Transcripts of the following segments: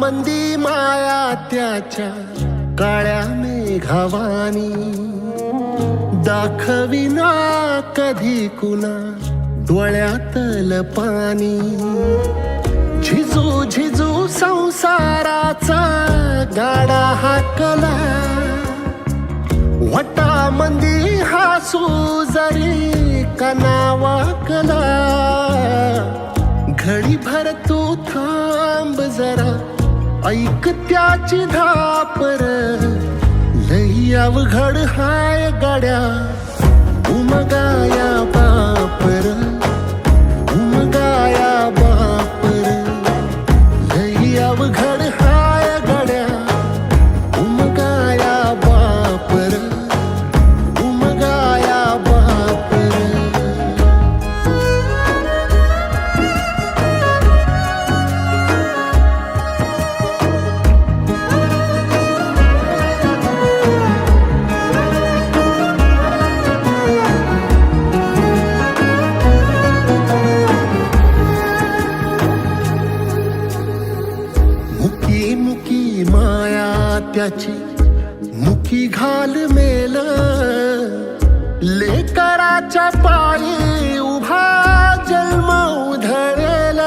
मंदी माया त्याच्या काळ्या मेघावानी, दाखविना कधी कुणा डोळ्यातल पाणी. झिजू झिजू संसाराचा गाडा हाकला, वटामंदी हासू जरी कना वाकला. घडीभर तू थांब जरा, ऐक त्याची धापर, लई अवघड हाय गड्या उमगाया बापर, उमगाया बापर. लई अवघड हाय गड्या उमगाया बापर, उमगाया बापर. मुकी मुकी माया त्याची मुखी घाल मेल, लेकराच्या पायी उभा जन्म उधळेल.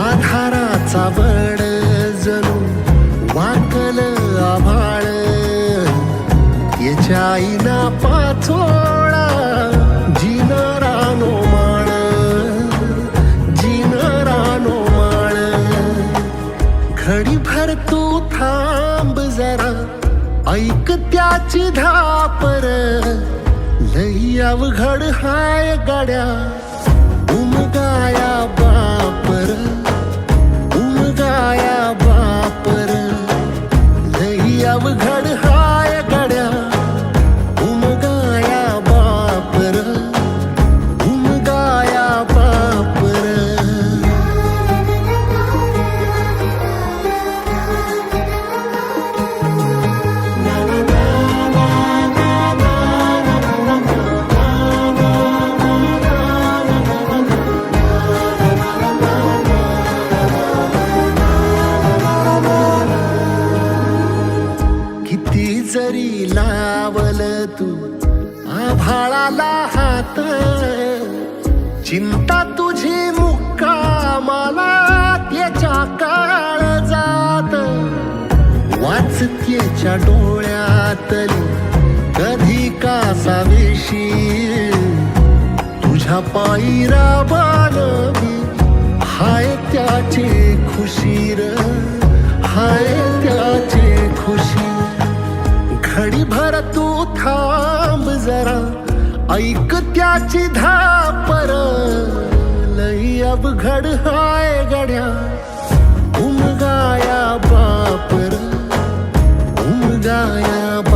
आधाराचा बळ जणू वाकल आभाळ, याच्या आईना पाचोळा जिनरानो माळ, जिनरानो माळ. घडीभर तू थांब जरा, ऐक त्याची धापर, लई अवघड हाय गड्या उमगाया बापर, उमगाया बापर. लई अवघड हाय गड्या उमगाया बापर, उमगाया बापर. किती जरी लावल तू आभाळाला हात, चिंता तुझी मुक्कामाला त्याच्या काळजात. वाचतेच्या डोळ्यातली कधी कासावेशी, तुझ्या पायी राबानवी हाय त्याचे खुशीर, हाय त्याचे खुशी. घडीभर तू थांब जरा, ऐक त्याची धापर, लई अवघड हाय गड्या उमगाया बापर, उमगाया बापर.